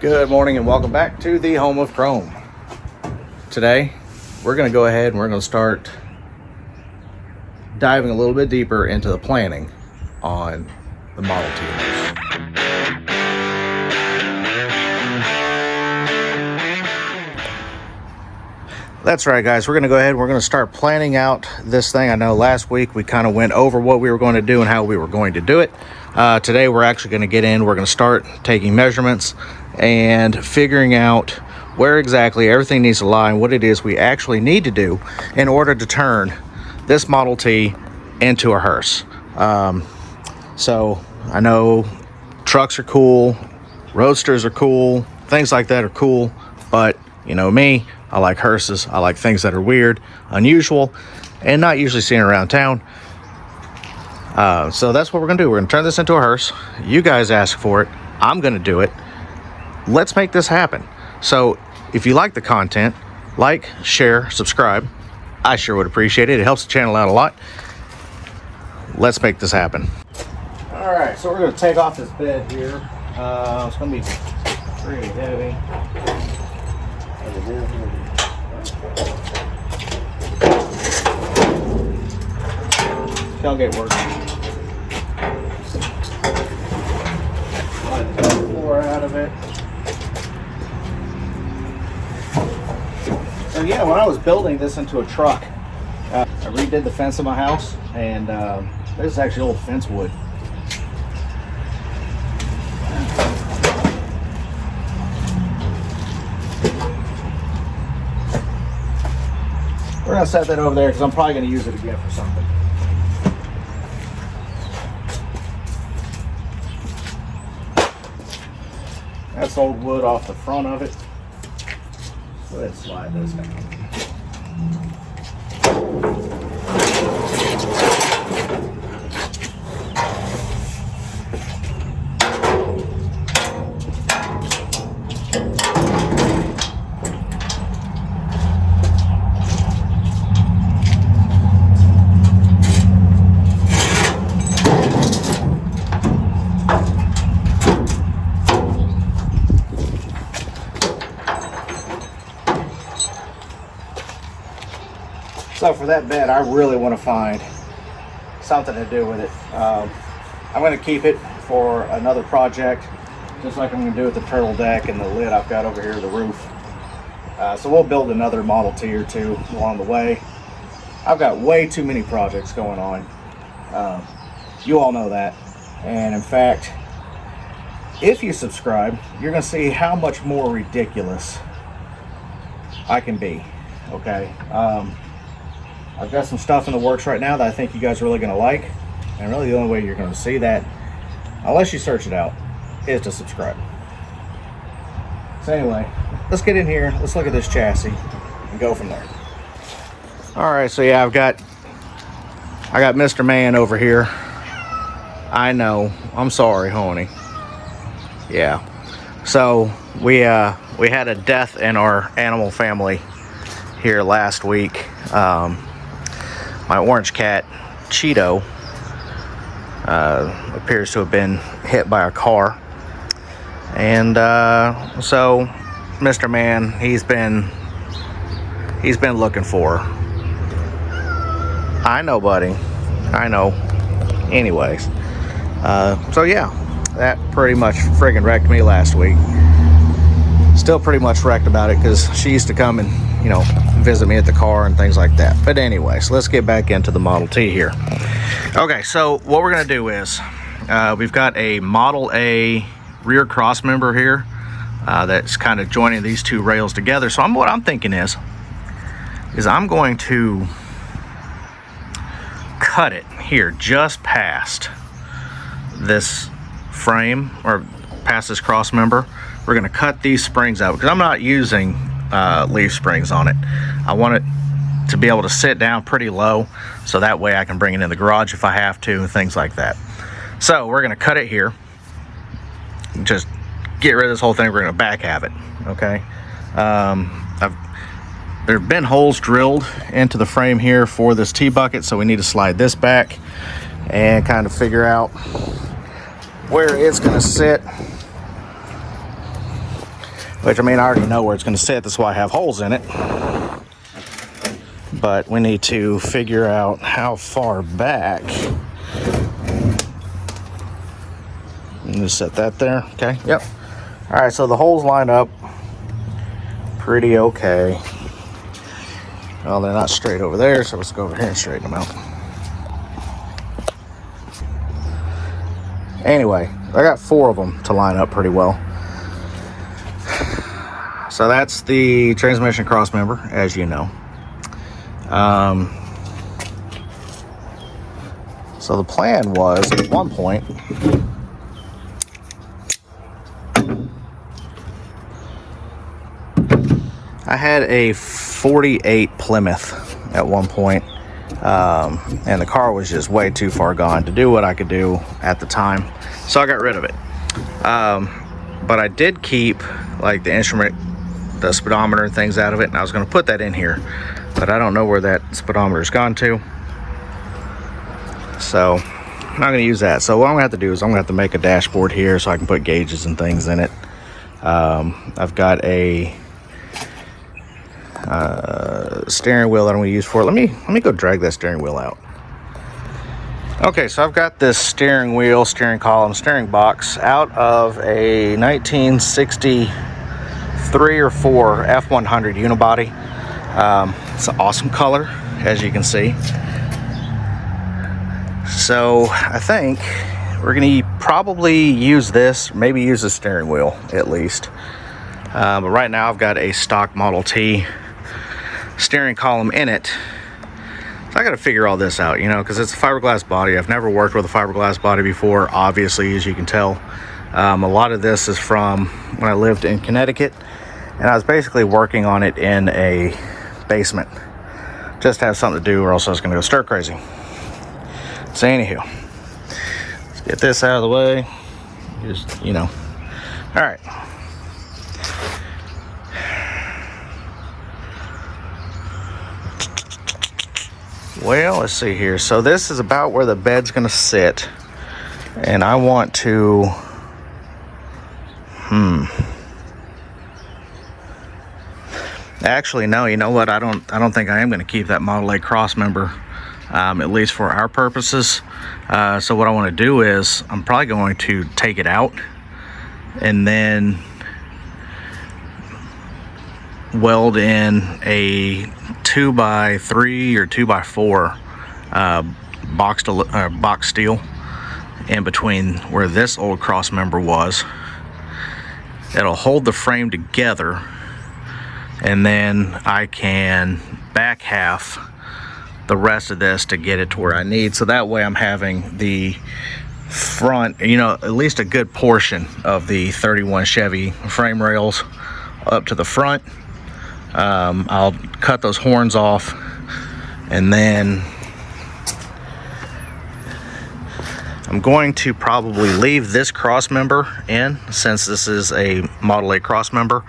Good morning and welcome back to the home of Chrome. Today we're going to go ahead and we're going to start diving a little bit deeper into the planning on the Model T. That's right, guys. We're going to go ahead and we're going to start planning out this thing. I know last week we kind of went over what we were going to do and how we were going to do it. Today we're actually going to get in. We're going to start taking measurements and figuring out where exactly everything needs to lie and what it is we actually need to do in order to turn this Model T into a hearse. So I know trucks are cool, roadsters are cool, things like that are cool, but you know me, I like hearses. I like things that are weird, unusual, and not usually seen around town. So that's what we're gonna do. We're gonna turn this into a hearse. You guys ask for it. I'm gonna do it. Let's make this happen. So if you like the content, like, share, subscribe. I sure would appreciate it. It helps the channel out a lot. Let's make this happen. All right, so we're gonna take off this bed here. It's gonna be pretty heavy. Tailgate working. Slide the floor out of it. So yeah, when I was building this into a truck, I redid the fence of my house, and this is actually old fence wood. We're gonna set that over there because I'm probably gonna use it again for something. That's old wood off the front of it. Go ahead and slide this down. So for that bed, I really want to find something to do with it. I'm going to keep it for another project, just like I'm going to do with the turtle deck and the lid I've got over here, the roof. So we'll build another Model T or two along the way. I've got way too many projects going on. You all know that. And in fact, if you subscribe, you're going to see how much more ridiculous I can be. Okay. I've got some stuff in the works right now that I think you guys are really going to like. And really the only way you're going to see that, unless you search it out, is to subscribe. So anyway, let's get in here. Let's look at this chassis and go from there. All right, so yeah, I got Mr. Man over here. I know. I'm sorry, honey. Yeah. So we had a death in our animal family here last week. My orange cat, Cheeto, appears to have been hit by a car. And so Mr. Man, he's been looking for her. I know, buddy. I know. Anyways, so yeah, that pretty much friggin' wrecked me last week. Still pretty much wrecked about it because she used to come and, you know, visit me at the car and things like that. But anyways, let's get back into the Model T here. Okay, so what we're gonna do is we've got a Model A rear cross member here that's kind of joining these two rails together. So what I'm thinking is I'm going to cut it here just past this frame, or past this cross member. We're going to cut these springs out because I'm not using leaf springs on it. I want it to be able to sit down pretty low, so that way I can bring it in the garage if I have to and things like that. So we're going to cut it here, just get rid of this whole thing. We're going to back have it. Okay. There have been holes drilled into the frame here for this T-bucket, so we need to slide this back and kind of figure out where it's going to sit. which I mean, I already know where it's going to sit. That's why I have holes in it. But we need to figure out how far back. Just set that there. Okay. Yep. All right. So the holes line up pretty okay. Well, they're not straight over there, so let's go over here and straighten them out. Anyway, I got 4 of them to line up pretty well. So that's the transmission cross member, as you know. So the plan was at one point I had a 48 Plymouth at one point, and the car was just way too far gone to do what I could do at the time, so I got rid of it. But I did keep like the instrument, the speedometer and things out of it, and I was going to put that in here, but I don't know where that speedometer's gone to, so I'm not going to use that. So what I'm going to have to do is I'm going to have to make a dashboard here so I can put gauges and things in it. I've got a steering wheel that I'm going to use for it. Let me go drag that steering wheel out. Okay, so I've got this steering wheel, steering column, steering box out of a 1963 or 4 F100 unibody. It's an awesome color, as you can see. So I think we're going to probably use this, maybe use the steering wheel at least. But right now I've got a stock Model T steering column in it. So I got to figure all this out, you know, because it's a fiberglass body. I've never worked with a fiberglass body before, obviously, as you can tell. A lot of this is from when I lived in Connecticut, and I was basically working on it in a basement just to have something to do, or else I was going to go stir crazy. So anywho, let's get this out of the way. Just, you know. All right. Well, let's see here. So this is about where the bed's going to sit, and I want to actually, no, you know what, I don't think I am going to keep that Model A cross member, at least for our purposes. So what I want to do is I'm probably going to take it out and then weld in a 2x3 or 2x4 box steel in between where this old cross member was. It'll hold the frame together, and then I can back half the rest of this to get it to where I need. So that way I'm having the front, you know, at least a good portion of the 31 Chevy frame rails up to the front. I'll cut those horns off, and then I'm going to probably leave this cross member in, since this is a Model A cross member.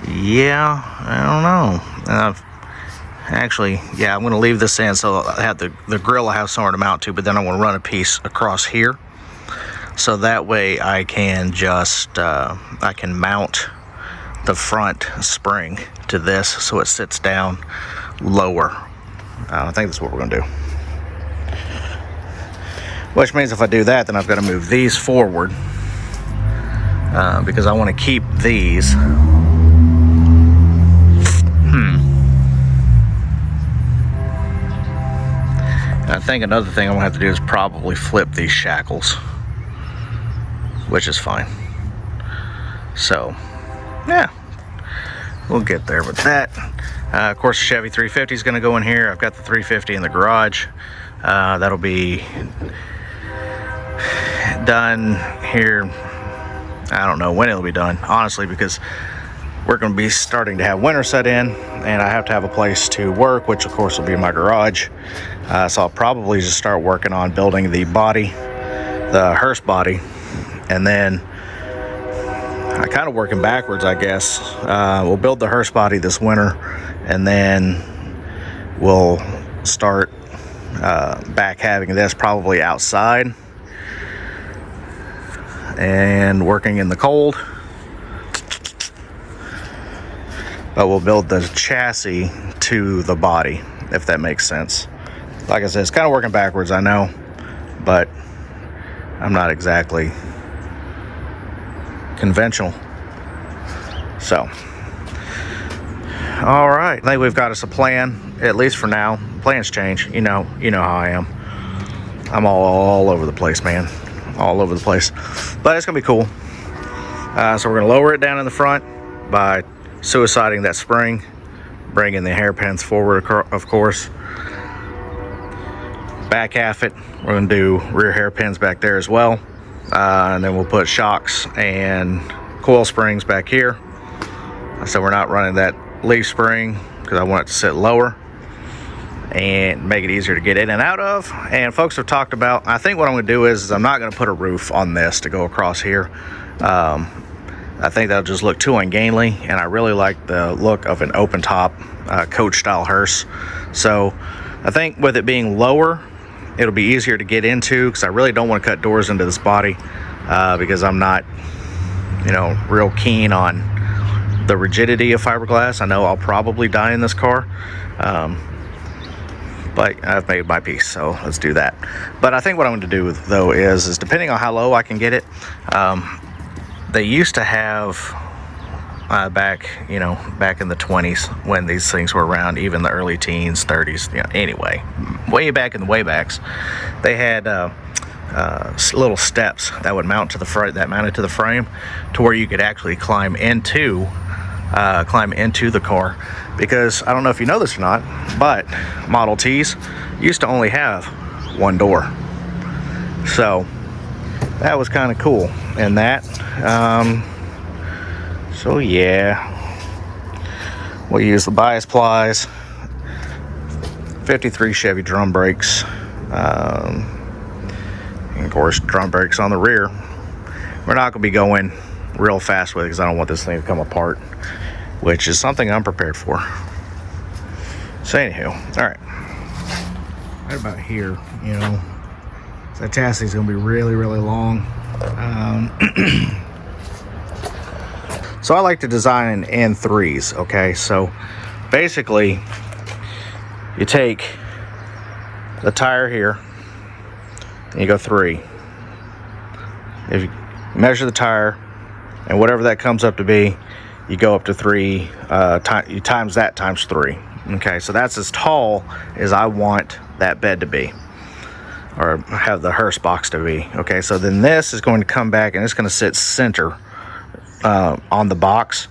Yeah, I don't know. Actually, yeah, I'm going to leave this in, so I have the grill I have somewhere to mount to, but then I want to run a piece across here, so that way I can just I can mount the front spring to this so it sits down lower. I think that's what we're going to do. Which means if I do that, then I've got to move these forward, because I want to keep these. I think another thing I'm going to have to do is probably flip these shackles, which is fine. So, yeah, we'll get there with that. Of course, the Chevy 350 is going to go in here. I've got the 350 in the garage. That'll be done here. I don't know when it'll be done, honestly, because we're going to be starting to have winter set in, and I have to have a place to work, which of course will be my garage. So I'll probably just start working on building the body, the Hearse body, and then I kind of working backwards, I guess. We'll build the Hearse body this winter, and then we'll start back having this probably outside. and working in the cold. But we'll build the chassis to the body, if that makes sense. Like I said, it's kind of working backwards, I know, but I'm not exactly conventional. So, all right, I think we've got us a plan, at least for now. Plans change, you know how I am. I'm all over the place, man, all over the place. But it's gonna be cool. So we're gonna lower it down in the front by suiciding that spring, bringing the hairpins forward, of course. Back half it, we're going to do rear hairpins back there as well, and then we'll put shocks and coil springs back here. So we're not running that leaf spring because I want it to sit lower and make it easier to get in and out of. And folks have talked about, I think what I'm going to do is I'm not going to put a roof on this to go across here. I think that'll just look too ungainly, and I really like the look of an open top coach style hearse. So I think with it being lower, it'll be easier to get into, because I really don't want to cut doors into this body because I'm not, real keen on the rigidity of fiberglass. I know I'll probably die in this car, but I've made my peace, so let's do that. But I think what I'm going to do though is depending on how low I can get it. They used to have back in the 20s when these things were around, even the early teens, 30s. Anyway, way back in the waybacks, they had little steps that would mount to the front, that mounted to the frame, to where you could actually climb into the car. Because I don't know if you know this or not, but Model Ts used to only have one door, so that was kind of cool. And that, so yeah, we'll use the bias plies, 53 Chevy drum brakes, and of course drum brakes on the rear. We're not going to be going real fast with it because I don't want this thing to come apart, which is something I'm prepared for. So anywho, all right, right about here, so that chassis is going to be really, really long. So I like to design in threes. Okay, so basically you take the tire here and you go 3. If you measure the tire and whatever that comes up to be, you go up to 3, you times that times 3. Okay, so that's as tall as I want that bed to be, or have the hearse box to be. Okay, so then this is going to come back and it's going to sit center on the box.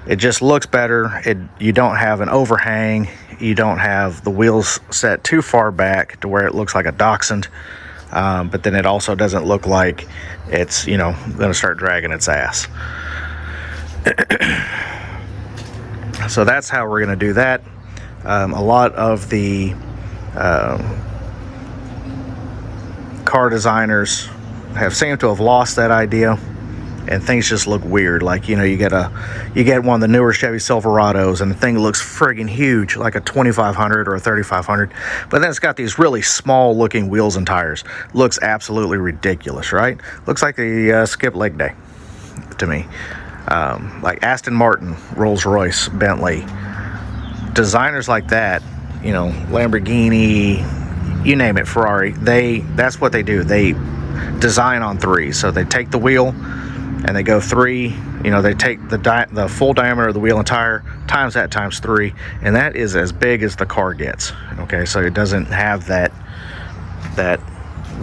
It just looks better. You don't have an overhang. You don't have the wheels set too far back to where it looks like a Dachshund. But then it also doesn't look like it's going to start dragging its ass. So that's how we're going to do that. A lot of the car designers seem to have lost that idea, and things just look weird. Like, you get one of the newer Chevy Silverados and the thing looks friggin' huge, like a 2500 or a 3500, but then it's got these really small looking wheels and tires. Looks absolutely ridiculous, right? Looks like the skip leg day to me. Like Aston Martin, Rolls-Royce, Bentley, designers like that, Lamborghini, you name it, Ferrari, that's what they do. They design on 3. So they take the wheel and they go 3, they take the full diameter of the wheel and tire, times that times 3, and that is as big as the car gets. Okay, so it doesn't have that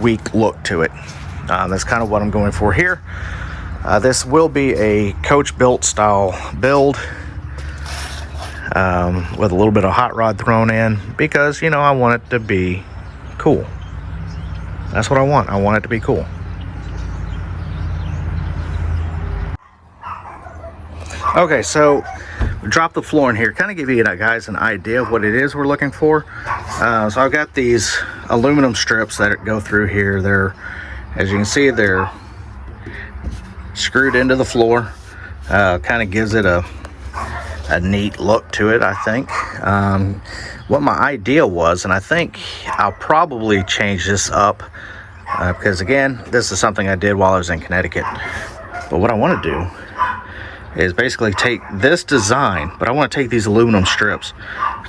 weak look to it. That's kind of what I'm going for here. This will be a coach built style build, with a little bit of hot rod thrown in, because I want it to be cool. That's what I want. I want it to be cool. Okay, so we dropped the floor in here, kind of give you guys an idea of what it is we're looking for. So I've got these aluminum strips that go through here. They're, as you can see, they're screwed into the floor. Kind of gives it a neat look to it, I think. What my idea was, and I think I'll probably change this up because again, this is something I did while I was in Connecticut. But what I want to do is basically take this design, but I want to take these aluminum strips,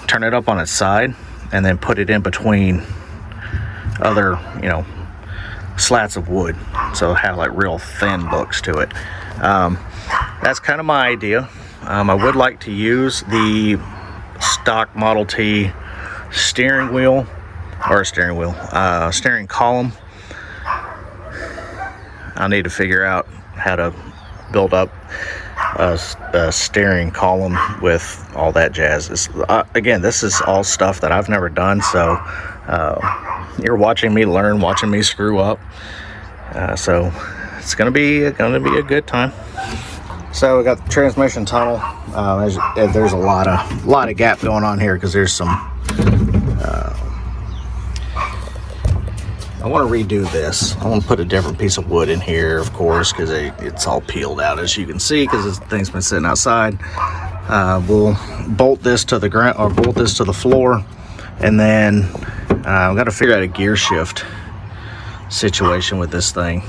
turn it up on its side, and then put it in between other, you know, slats of wood, so have like real thin looks to it. That's kind of my idea. I would like to use the stock Model T steering wheel, or steering column. I need to figure out how to build up a steering column with all that jazz. Again, this is all stuff that I've never done, so you're watching me learn, watching me screw up. So it's gonna be a good time. So we got the transmission tunnel. There's a lot of gap going on here because there's some. I want to redo this. I want to put a different piece of wood in here, of course, because it's all peeled out, as you can see, because this thing's been sitting outside. We'll bolt this to the ground, or bolt this to the floor, and then I've got to figure out a gear shift situation with this thing.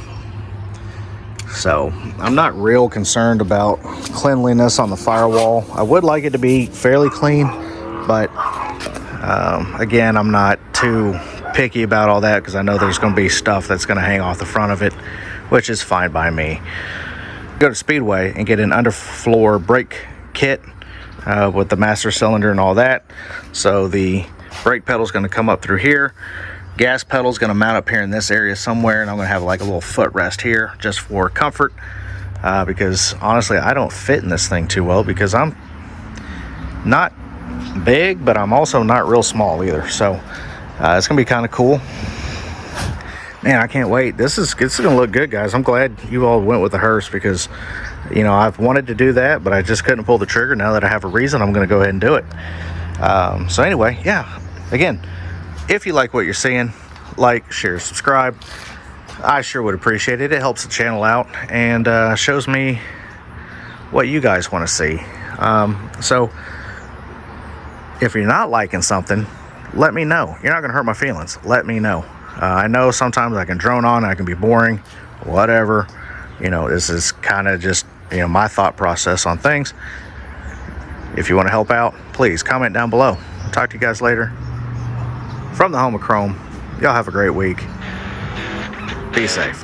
So I'm not real concerned about cleanliness on the firewall. I would like it to be fairly clean, but again, I'm not too picky about all that because I know there's going to be stuff that's going to hang off the front of it, which is fine by me. Go to Speedway and get an underfloor brake kit with the master cylinder and all that. So the brake pedal is going to come up through here. Gas pedal is going to mount up here in this area somewhere, and I'm going to have like a little footrest here just for comfort, because honestly I don't fit in this thing too well because I'm not big, but I'm also not real small either. So it's gonna be kind of cool, man. I can't wait. This is gonna look good, guys. I'm glad you all went with the Hearse because, you know, I've wanted to do that, but I just couldn't pull the trigger. Now that I have a reason, I'm gonna go ahead and do it. So anyway, yeah, again, if you like what you're seeing, like, share, subscribe. I sure would appreciate it. It helps the channel out and shows me what you guys want to see. So if you're not liking something, let me know. You're not going to hurt my feelings. Let me know. I know sometimes I can drone on, I can be boring, whatever. You know, this is kind of just, you know, my thought process on things. If you want to help out, please comment down below. Talk to you guys later. From the home of Chrome, y'all have a great week. Be safe.